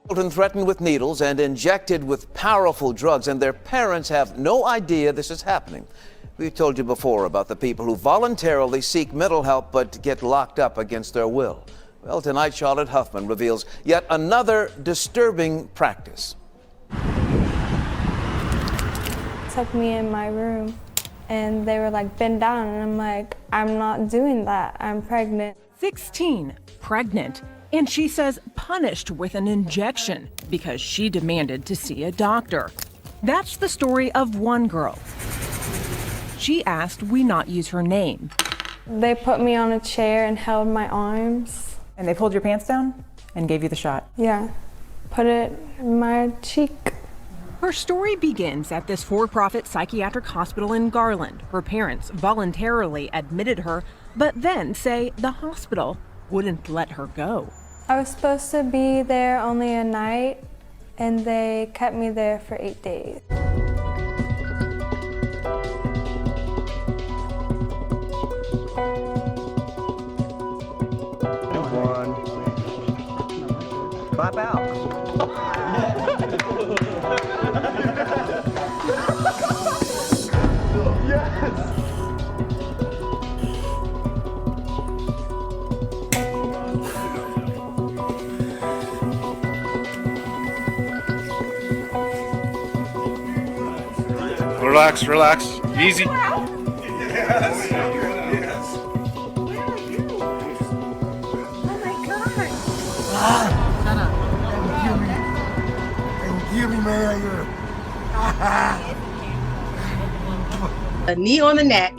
Children threatened with needles and injected with powerful drugs, and their parents have no idea this is happening. We've told you before about the people who voluntarily seek mental help but get locked up against their will. Well, tonight, Charlotte Huffman reveals yet another disturbing practice. Took me in my room, and they were like, bend down, and I'm like, I'm not doing that. I'm pregnant. 16, pregnant. And she says punished with an injection because she demanded to see a doctor. That's the story of one girl. She asked we not use her name. They put me on a chair and held my arms. And they pulled your pants down and gave you the shot? Yeah, put it in my cheek. Her story begins at this for-profit psychiatric hospital in Garland. Her parents voluntarily admitted her, but then say the hospital wouldn't let her go. I was supposed to be there only a night, and they kept me there for 8 days. One. Pop out. Yes. Relax, relax, easy. Yes. Yes. Where are you? Oh my God. Shut up. Give me, man. A knee on the neck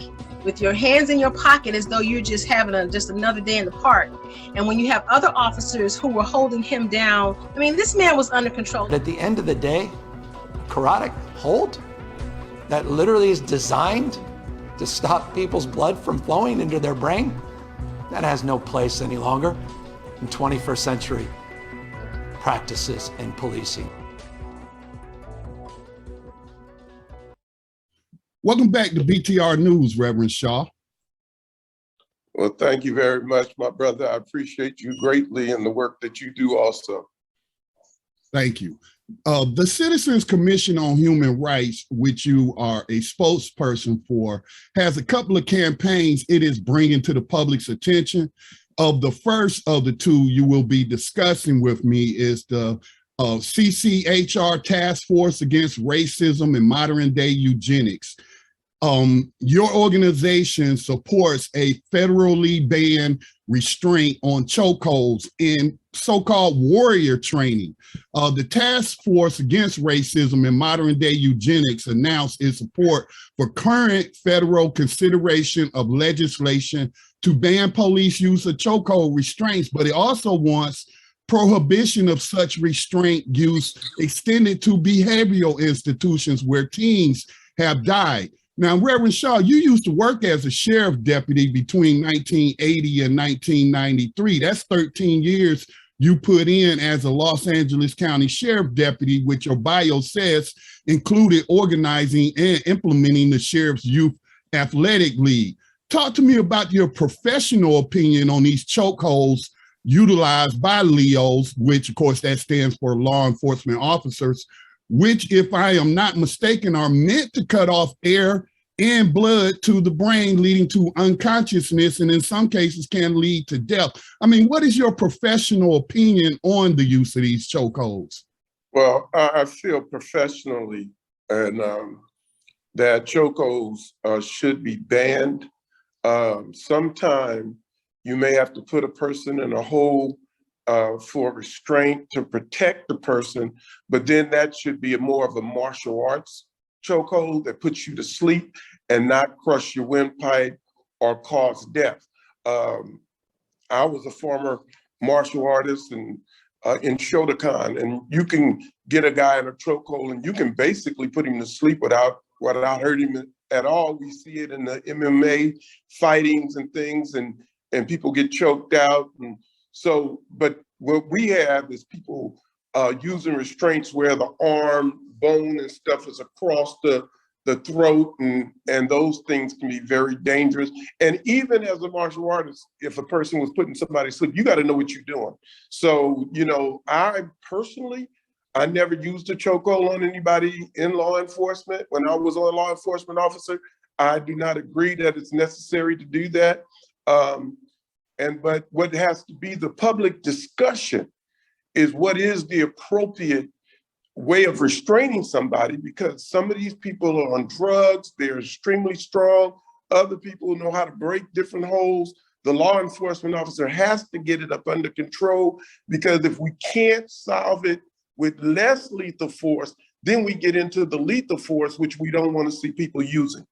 with your hands in your pocket as though you're just having just another day in the park. And when you have other officers who were holding him down, I mean, this man was under control. At the end of the day, a carotid hold that literally is designed to stop people's blood from flowing into their brain, that has no place any longer in 21st century practices and policing. Welcome back to BTR News, Reverend Shaw. Well, thank you very much, my brother. I appreciate you greatly and the work that you do also. Thank you. The Citizens Commission on Human Rights, which you are a spokesperson for, has a couple of campaigns it is bringing to the public's attention. Of the first of the two you will be discussing with me is the CCHR Task Force Against Racism and Modern Day Eugenics. Your organization supports a federally banned restraint on chokeholds and so-called warrior training. The Task Force Against Racism and Modern Day Eugenics announced its support for current federal consideration of legislation to ban police use of chokehold restraints, but it also wants prohibition of such restraint use extended to behavioral institutions where teens have died. Now, Reverend Shaw, you used to work as a sheriff deputy between 1980 and 1993. That's 13 years you put in as a Los Angeles County Sheriff Deputy, which your bio says included organizing and implementing the Sheriff's Youth Athletic League. Talk to me about your professional opinion on these chokeholds utilized by LEOs, which of course that stands for law enforcement officers, which, if I am not mistaken, are meant to cut off air and blood to the brain, leading to unconsciousness, and in some cases can lead to death. I mean, what is your professional opinion on the use of these chokeholds? Well, I feel professionally and that chokeholds should be banned. Sometime you may have to put a person in a hold for restraint to protect the person, but then that should be more of a martial arts chokehold that puts you to sleep and not crush your windpipe or cause death. I was a former martial artist and in Shotokan, and you can get a guy in a chokehold and you can basically put him to sleep without hurting him at all. We see it in the MMA fightings and things, and people get choked out. And so, but what we have is people using restraints where the arm, bone and stuff is across the throat, and those things can be very dangerous. And even as a martial artist, if a person was putting somebody to sleep, you got to know what you're doing. So, you know, I never used a chokehold on anybody in law enforcement. When I was a law enforcement officer, I do not agree that it's necessary to do that. But what has to be the public discussion is what is the appropriate way of restraining somebody, because some of these people are on drugs, they're extremely strong. Other people know how to break different holds. The law enforcement officer has to get it up under control, because if we can't solve it with less lethal force, then we get into the lethal force, which we don't want to see people using.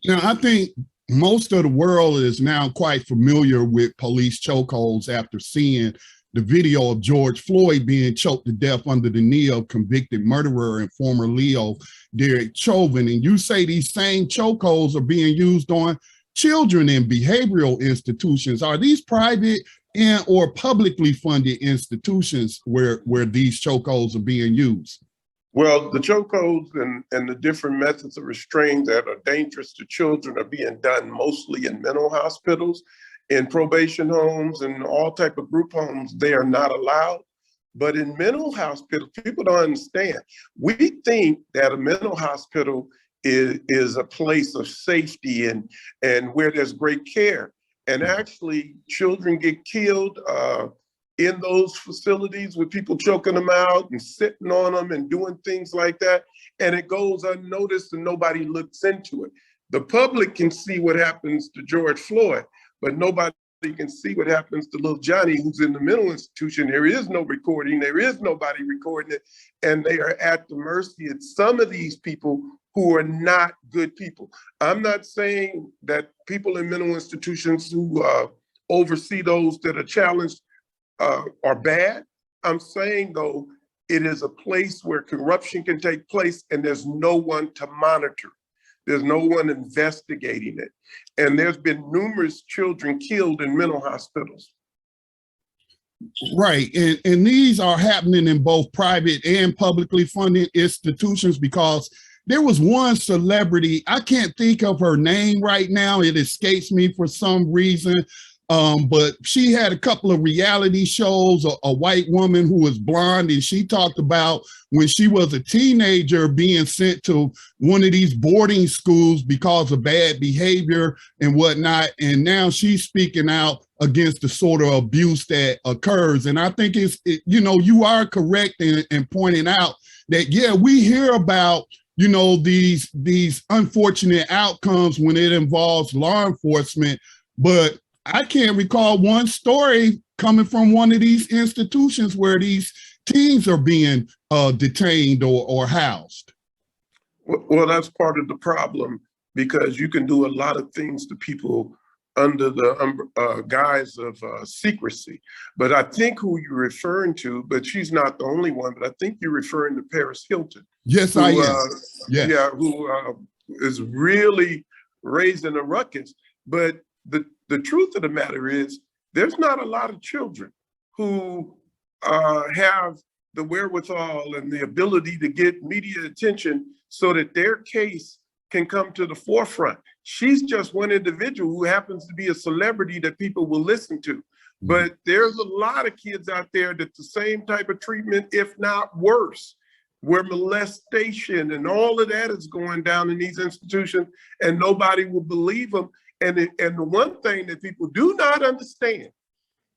Now, I think most of the world is now quite familiar with police chokeholds after seeing the video of George Floyd being choked to death under the knee of convicted murderer and former Leo Derek Chauvin. And you say these same chokeholds are being used on children in behavioral institutions. Are these private and or publicly funded institutions where these chokeholds are being used? Well, the chokeholds and the different methods of restraint that are dangerous to children are being done mostly in mental hospitals, in probation homes, and all type of group homes. They are not allowed. But in mental hospitals, people don't understand. We think that a mental hospital is a place of safety and where there's great care. And actually, children get killed in those facilities with people choking them out and sitting on them and doing things like that. And it goes unnoticed and nobody looks into it. The public can see what happens to George Floyd, but nobody can see what happens to little Johnny, who's in the mental institution. There is no recording. There is nobody recording it. And they are at the mercy of some of these people who are not good people. I'm not saying that people in mental institutions who oversee those that are challenged are bad. I'm saying, though, it is a place where corruption can take place and there's no one to monitor. There's no one investigating it. And there's been numerous children killed in mental hospitals. Right, and these are happening in both private and publicly funded institutions, because there was one celebrity, I can't think of her name right now, it escapes me for some reason, but she had a couple of reality shows, a white woman who was blonde, and she talked about when she was a teenager being sent to one of these boarding schools because of bad behavior and whatnot. And now she's speaking out against the sort of abuse that occurs. And I think you are correct in pointing out that, yeah, we hear about, these unfortunate outcomes when it involves law enforcement, but I can't recall one story coming from one of these institutions where these teens are being detained or housed. Well, that's part of the problem, because you can do a lot of things to people under the guise of secrecy. But I think who you're referring to, but she's not the only one, but I think you're referring to Paris Hilton. Yes, I am. Yes. Yeah, who is really raising a ruckus. But the truth of the matter is, there's not a lot of children who have the wherewithal and the ability to get media attention so that their case can come to the forefront. She's just one individual who happens to be a celebrity that people will listen to. But there's a lot of kids out there that the same type of treatment, if not worse, where molestation and all of that is going down in these institutions, and nobody will believe them. And the one thing that people do not understand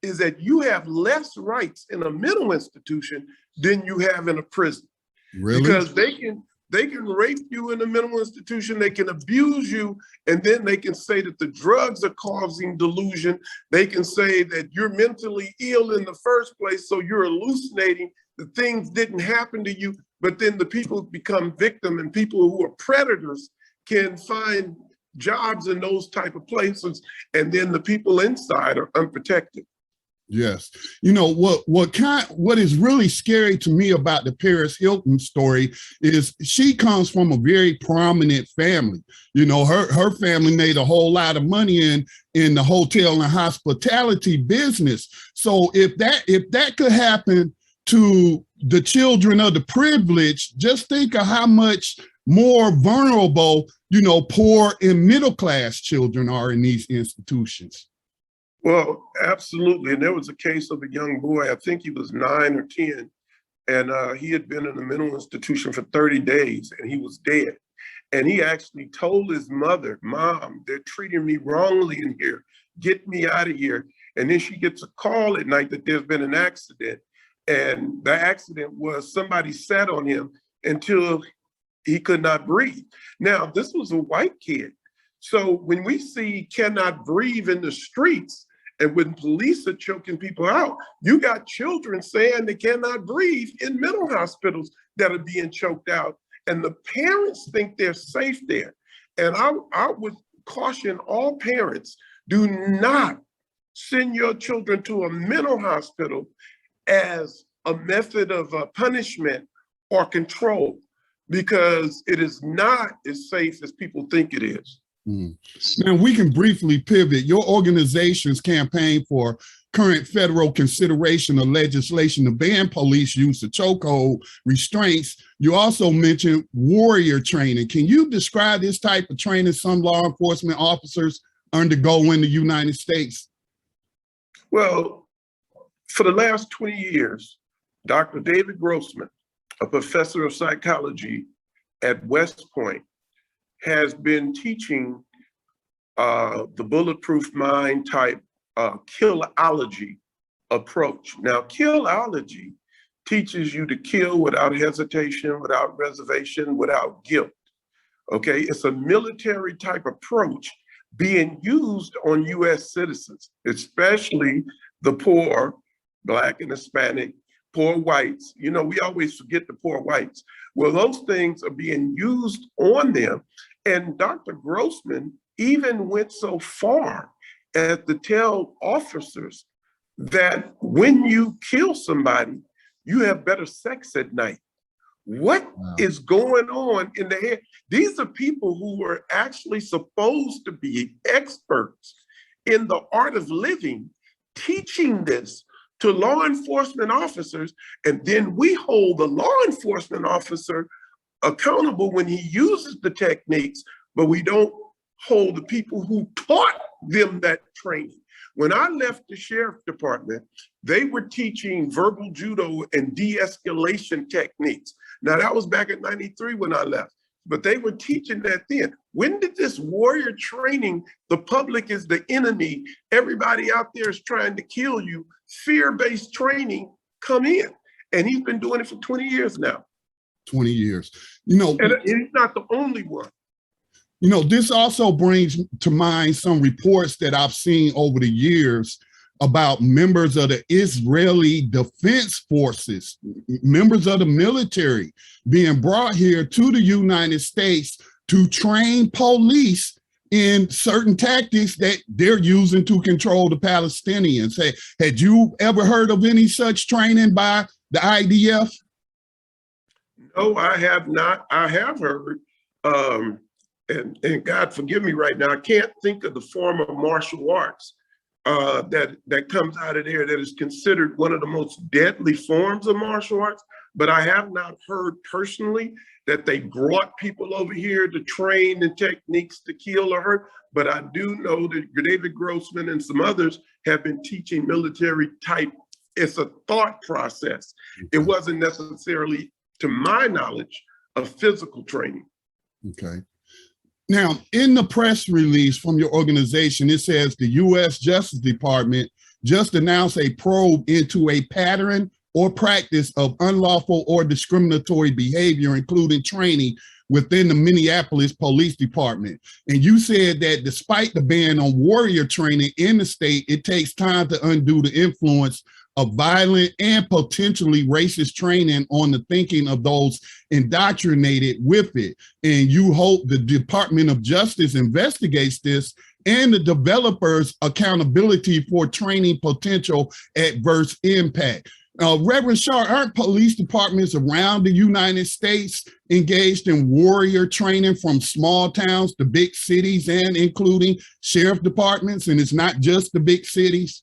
is that you have less rights in a mental institution than you have in a prison. Really? Because they can rape you in a mental institution, they can abuse you, and then they can say that the drugs are causing delusion. They can say that you're mentally ill in the first place, so you're hallucinating, the things didn't happen to you, but then the people become victim, and people who are predators can find jobs in those type of places, and then the people inside are unprotected. Yes. What is really scary to me about the Paris Hilton story is she comes from a very prominent family. Her family made a whole lot of money in the hotel and hospitality business. So if that could happen to the children of the privileged, just think of how much more vulnerable, poor and middle class children are in these institutions. Well, absolutely. And there was a case of a young boy, I think he was 9 or 10, and he had been in a mental institution for 30 days and he was dead. And he actually told his mother, "Mom, they're treating me wrongly in here. Get me out of here." And then she gets a call at night that there's been an accident. And the accident was somebody sat on him until he could not breathe. Now, this was a white kid. So when we see cannot breathe in the streets, and when police are choking people out, you got children saying they cannot breathe in mental hospitals that are being choked out. And the parents think they're safe there. And I would caution all parents, do not send your children to a mental hospital as a method of punishment or control, because it is not as safe as people think it is. Now, we can briefly pivot. Your organization's campaign for current federal consideration of legislation to ban police use of chokehold restraints. You also mentioned warrior training. Can you describe this type of training some law enforcement officers undergo in the United States? Well, for the last 20 years, Dr. David Grossman, a professor of psychology at West Point, has been teaching the bulletproof mind type killology approach. Now, killology teaches you to kill without hesitation, without reservation, without guilt. Okay, it's a military type approach being used on US citizens, especially the poor, Black and Hispanic, poor whites. We always forget the poor whites. Well, those things are being used on them. And Dr. Grossman even went so far as to tell officers that when you kill somebody, you have better sex at night. What is going on in the head? These are people who were actually supposed to be experts in the art of living, teaching this to law enforcement officers, and then we hold the law enforcement officer accountable when he uses the techniques, but we don't hold the people who taught them that training. When I left the sheriff department, they were teaching verbal judo and de-escalation techniques. Now that was back in '93 when I left, but they were teaching that then. When did this warrior training, the public is the enemy, everybody out there is trying to kill you, fear-based training come in? And he's been doing it for 20 years now. 20 years. And he's not the only one. This also brings to mind some reports that I've seen over the years about members of the Israeli Defense Forces, members of the military being brought here to the United States to train police in certain tactics that they're using to control the Palestinians. Hey, had you ever heard of any such training by the IDF? No, I have not. I have heard, and God forgive me right now, I can't think of the form of martial arts that comes out of there that is considered one of the most deadly forms of martial arts, but I have not heard personally that they brought people over here to train the techniques to kill or hurt. But I do know that David Grossman and some others have been teaching military type. It's a thought process. It wasn't necessarily, to my knowledge, a physical training. Okay. Now, in the press release from your organization, it says the U.S. Justice Department just announced a probe into a pattern or practice of unlawful or discriminatory behavior, including training within the Minneapolis Police Department. And you said that despite the ban on warrior training in the state, it takes time to undo the influence of violent and potentially racist training on the thinking of those indoctrinated with it. And you hope the Department of Justice investigates this and the developers' accountability for training potential adverse impact. Reverend Shaw, aren't police departments around the United States engaged in warrior training from small towns to big cities and including sheriff departments? And it's not just the big cities?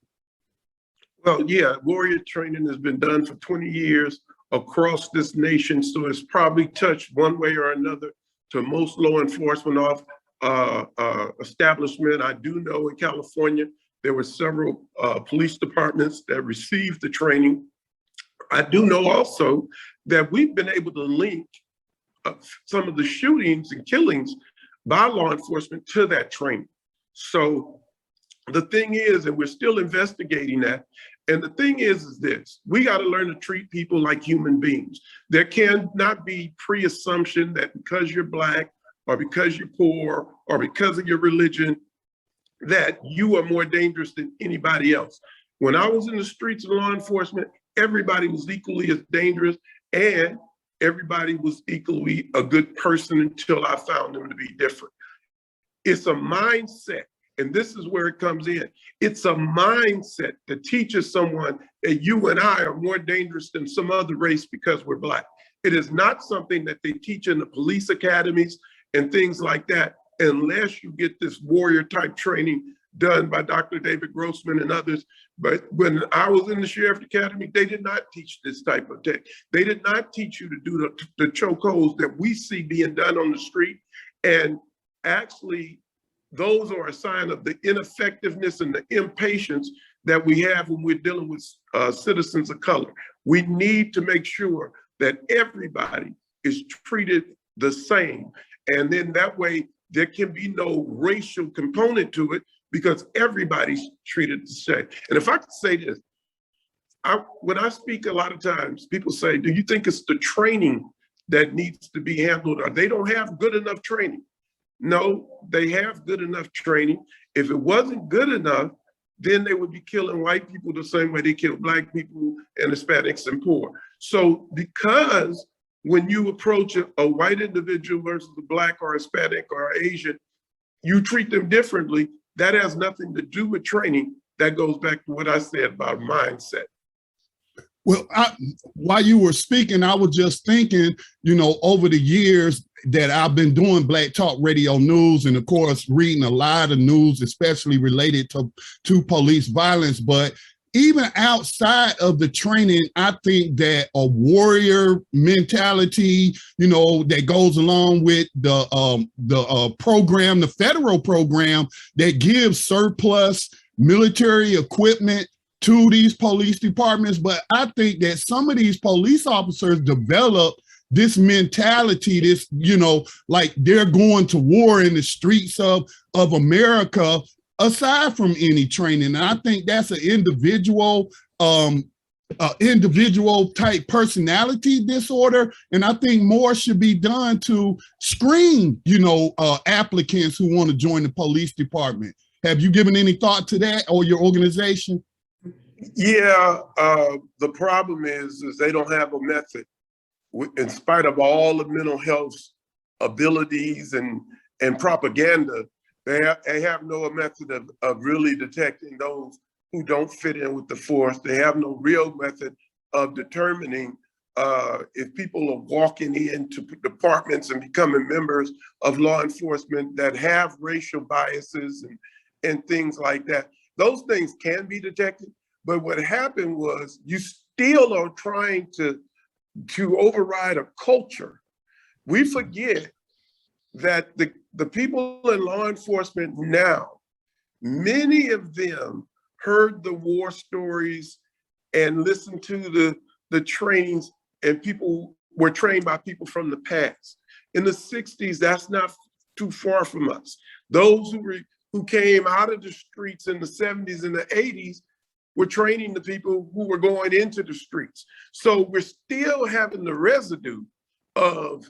Well, yeah, warrior training has been done for 20 years across this nation, so it's probably touched one way or another to most law enforcement establishment. I do know in California, there were several police departments that received the training. I do know also that we've been able to link some of the shootings and killings by law enforcement to that training. So the thing is, and we're still investigating that, and the thing is this, we got to learn to treat people like human beings. There cannot be pre-assumption that because you're Black or because you're poor or because of your religion, that you are more dangerous than anybody else. When I was in the streets of law enforcement, everybody was equally as dangerous and everybody was equally a good person until I found them to be different. It's a mindset, and this is where it comes in. It's a mindset that teaches someone that you and I are more dangerous than some other race because we're Black. It is not something that they teach in the police academies and things like that, unless you get this warrior type training done by Dr. David Grossman and others. But when I was in the Sheriff Academy, they did not teach this type of tech. They did not teach you to do the chokeholds that we see being done on the street. And actually, those are a sign of the ineffectiveness and the impatience that we have when we're dealing with citizens of color. We need to make sure that everybody is treated the same. And then that way, there can be no racial component to it because everybody's treated the same. And if I could say this, when I speak a lot of times, people say, do you think it's the training that needs to be handled or they don't have good enough training? No, they have good enough training. If it wasn't good enough, then they would be killing white people the same way they kill Black people and Hispanics and poor. So because when you approach a white individual versus a Black or Hispanic or Asian, you treat them differently. That has nothing to do with training. That goes back to what I said about mindset. Well, while you were speaking, I was just thinking, you know, over the years that I've been doing Black Talk Radio News and of course, reading a lot of news, especially related to police violence. But even outside of the training, I think that a warrior mentality, you know, that goes along with the program, the federal program that gives surplus military equipment to these police departments. But I think that some of these police officers develop this mentality, this, you know, like they're going to war in the streets of America aside from any training. And I think that's an individual type personality disorder. And I think more should be done to screen, you know, applicants who want to join the police department. Have you given any thought to that or your organization? Yeah, the problem is they don't have a method. In spite of all the mental health abilities and propaganda, they have no method of really detecting those who don't fit in with the force. They have no real method of determining if people are walking into departments and becoming members of law enforcement that have racial biases and things like that. Those things can be detected, but what happened was you still are trying to override a culture. We forget that the people in law enforcement now, many of them heard the war stories and listened to the trainings, and people were trained by people from the past. In the 60s, that's not too far from us. Those who came out of the streets in the 70s and the 80s were training the people who were going into the streets. So we're still having the residue of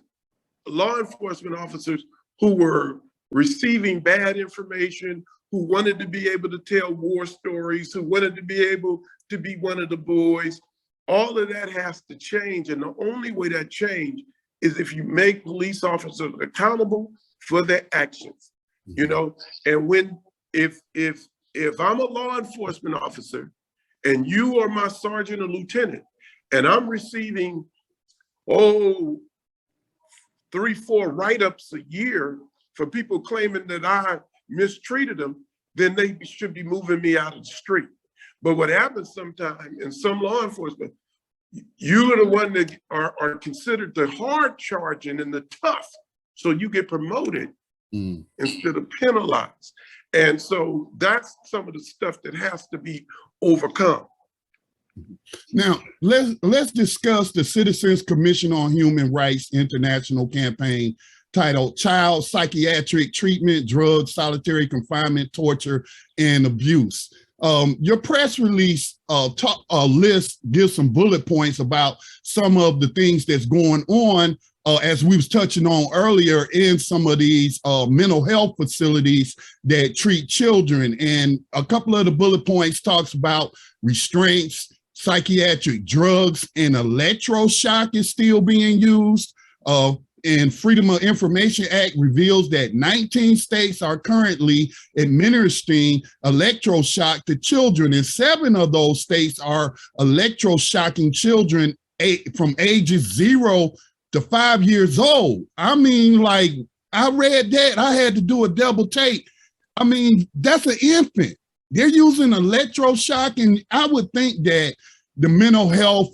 law enforcement officers who were receiving bad information, who wanted to be able to tell war stories, who wanted to be able to be one of the boys. All of that has to change. And the only way that change is if you make police officers accountable for their actions, you know? And if I'm a law enforcement officer and you are my sergeant or lieutenant, and I'm receiving, 3-4 write-ups a year for people claiming that I mistreated them, then they should be moving me out of the street. But what happens sometimes in some law enforcement, you are the one that are considered the hard charging and the tough. So you get promoted instead of penalized. And so that's some of the stuff that has to be overcome. Now, let's discuss the Citizens Commission on Human Rights International campaign titled Child Psychiatric Treatment, Drugs, Solitary Confinement, Torture, and Abuse. Your press release gives some bullet points about some of the things that's going on as we was touching on earlier in some of these mental health facilities that treat children. And a couple of the bullet points talks about restraints, psychiatric drugs, and electroshock is still being used. And Freedom of Information Act reveals that 19 states are currently administering electroshock to children, and 7 of those states are electroshocking children from ages 0 to 5 years old. I mean, like, I read that, I had to do a double take. I mean, that's an infant. They're using electroshock, and I would think that the mental health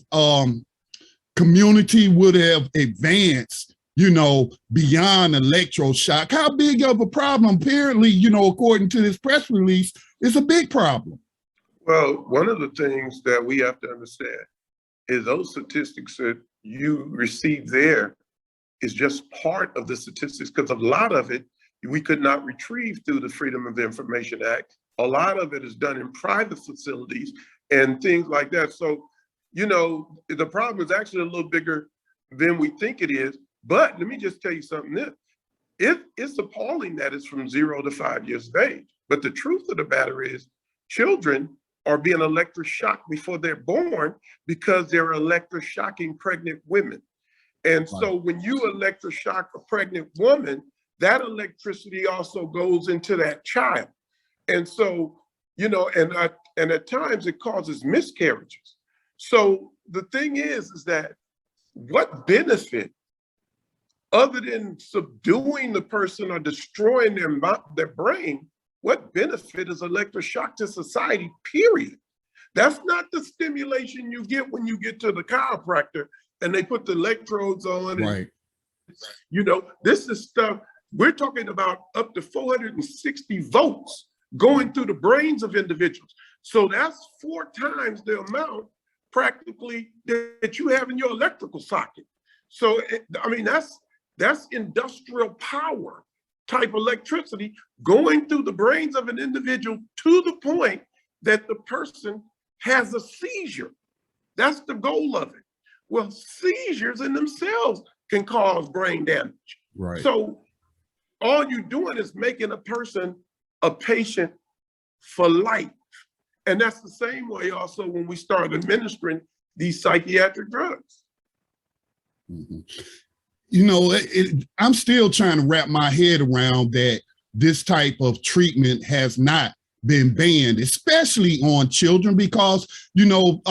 community would have advanced, you know, beyond electroshock. How big of a problem? Apparently, you know, according to this press release, it's a big problem. Well, one of the things that we have to understand is those statistics that you receive there is just part of the statistics, because a lot of it we could not retrieve through the Freedom of Information Act. A lot of it is done in private facilities and things like that. So, you know, the problem is actually a little bigger than we think it is. But let me just tell you something. It's appalling that it's from 0 to 5 years of age. But the truth of the matter is children are being electroshocked before they're born because they're electroshocking pregnant women. And so when you electroshock a pregnant woman, that electricity also goes into that child. And so, you know, and at times it causes miscarriages. So the thing is that what benefit, other than subduing the person or destroying their brain, what benefit is electroshock to society, period? That's not the stimulation you get when you get to the chiropractor and they put the electrodes on. Right. And, you know, this is stuff, we're talking about up to 460 volts going through the brains of individuals. So that's 4 times the amount practically that you have in your electrical socket. So, I mean, that's industrial power type electricity going through the brains of an individual to the point that the person has a seizure. That's the goal of it. Well, seizures in themselves can cause brain damage. Right. So all you're doing is making a person a patient for life. And that's the same way also when we start administering these psychiatric drugs. Mm-hmm. You know, I'm still trying to wrap my head around that this type of treatment has not been banned, especially on children, because, you know,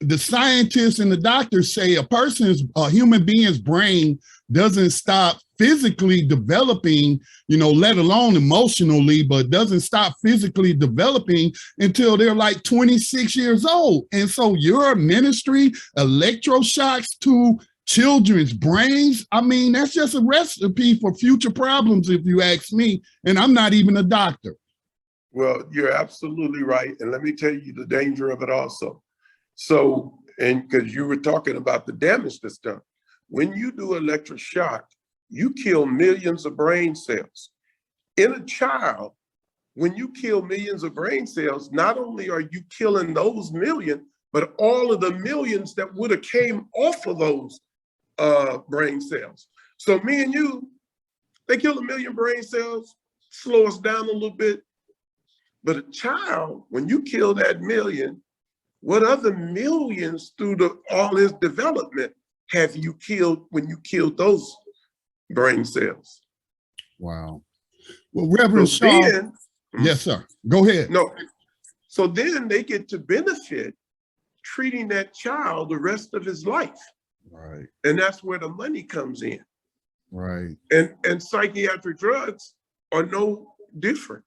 the scientists and the doctors say a human being's brain doesn't stop physically developing, you know, let alone emotionally, but doesn't stop physically developing until they're like 26 years old. And so your ministry, electroshocks to children's brains, I mean, that's just a recipe for future problems, if you ask me, and I'm not even a doctor. Well, you're absolutely right. And let me tell you the danger of it also. So, and because you were talking about the damage that's done, when you do electroshock, you kill millions of brain cells. In a child, when you kill millions of brain cells, not only are you killing those million, but all of the millions that would have came off of those brain cells. So me and you, they kill 1 million brain cells, slow us down a little bit. But a child, when you kill that million, what other millions through all his development have you killed when you killed those brain cells? Wow. Well, Reverend Shaw, yes, sir. Go ahead. No. So then they get to benefit treating that child the rest of his life. Right. And that's where the money comes in. Right. And psychiatric drugs are no different.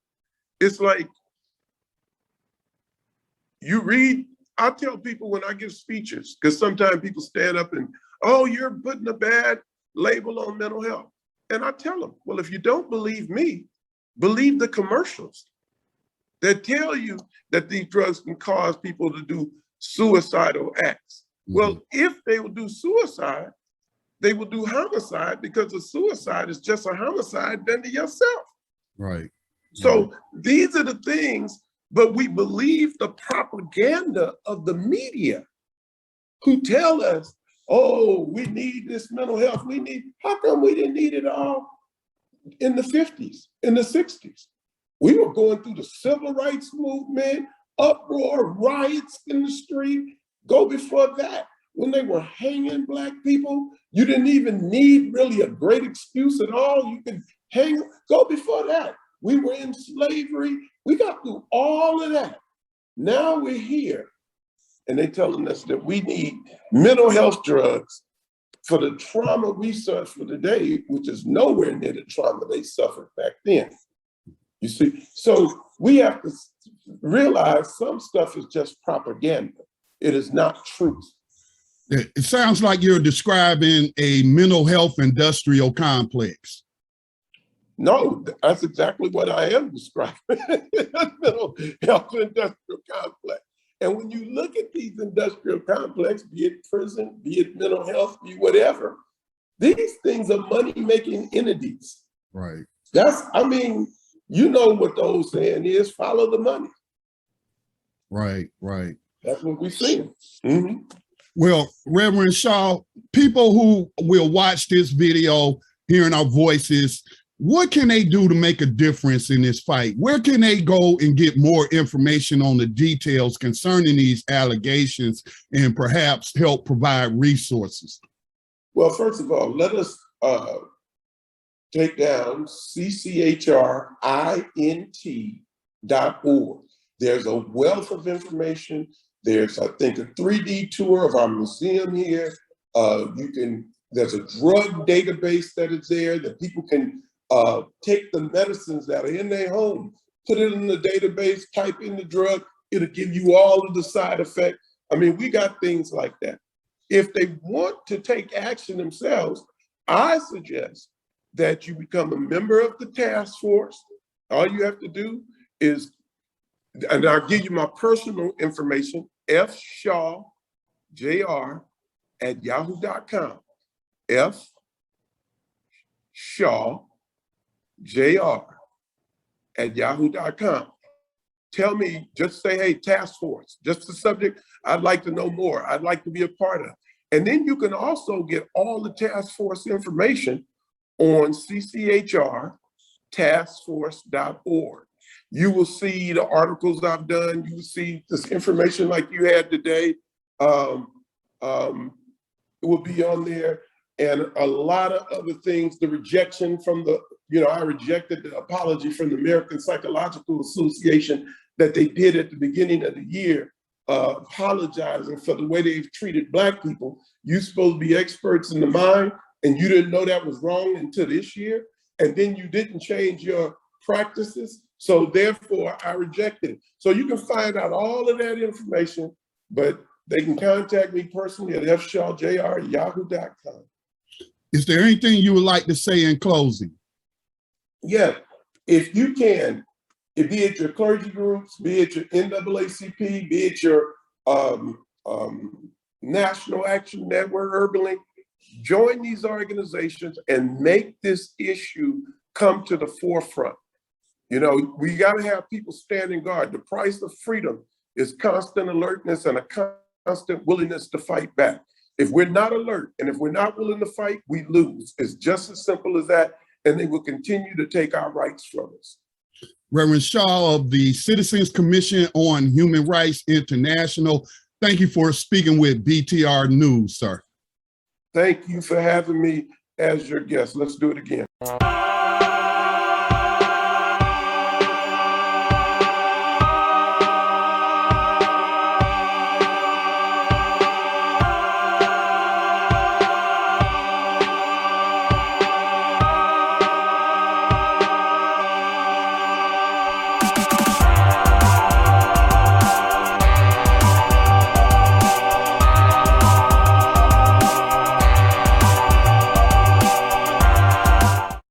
It's like You read, I tell people when I give speeches, because sometimes people stand up and, oh, you're putting a bad label on mental health. And I tell them, well, if you don't believe me, believe the commercials that tell you that these drugs can cause people to do suicidal acts. Well, if they will do suicide, they will do homicide, because a suicide is just a homicide done to yourself. Right. So these are the things, but we believe the propaganda of the media who tell us, oh, we need this mental health. How come we didn't need it all in the 50s, in the 60s? We were going through the civil rights movement, uproar, riots in the street. Go before that, when they were hanging Black people, you didn't even need really a great excuse at all. You could hang, go before that. We were in slavery. We got through all of that. Now we're here, and they're telling us that we need mental health drugs for the trauma we suffer today, which is nowhere near the trauma they suffered back then. You see, so we have to realize some stuff is just propaganda. It is not truth. It sounds like you're describing a mental health industrial complex. No, that's exactly what I am describing. Mental health industrial complex. And when you look at these industrial complexes, be it prison, be it mental health, be whatever, these things are money-making entities. Right. You know what the old saying is, follow the money. Right, right. That's what we're seeing. Well, Reverend Shaw, people who will watch this video, hearing our voices, what can they do to make a difference in this fight? Where can they go and get more information on the details concerning these allegations and perhaps help provide resources? Well, first of all, let us take down CCHRINT.org. There's a wealth of information. There's, I think, a 3D tour of our museum here. There's a drug database that is there that people can take the medicines that are in their home, put it in the database, type in the drug, it'll give you all of the side effects. I mean, we got things like that. If they want to take action themselves, I suggest that you become a member of the task force. All you have to do is, and I'll give you my personal information, fshawjr@yahoo.com. fshawjr@yahoo.com. Tell me, just say, hey, task force, just the subject, I'd like to know more. I'd like to be a part of. And then you can also get all the task force information on CCHRtaskforce.org. You will see the articles I've done. You will see this information like you had today. It will be on there. And a lot of other things, the rejection from I rejected the apology from the American Psychological Association that they did at the beginning of the year, apologizing for the way they've treated Black people. You're supposed to be experts in the mind, and you didn't know that was wrong until this year. And then you didn't change your practices. So therefore, I rejected it. So you can find out all of that information, but they can contact me personally at fshawjr@yahoo.com. Is there anything you would like to say in closing? Yeah, if you can, be it your clergy groups, be it your NAACP, be it your National Action Network, UrbanLink, join these organizations and make this issue come to the forefront. We got to have people standing guard. The price of freedom is constant alertness and a constant willingness to fight back. If we're not alert and if we're not willing to fight, we lose. It's just as simple as that. And they will continue to take our rights from us. Reverend Shaw of the Citizens Commission on Human Rights International, thank you for speaking with BTR News, sir. Thank you for having me as your guest. Let's do it again.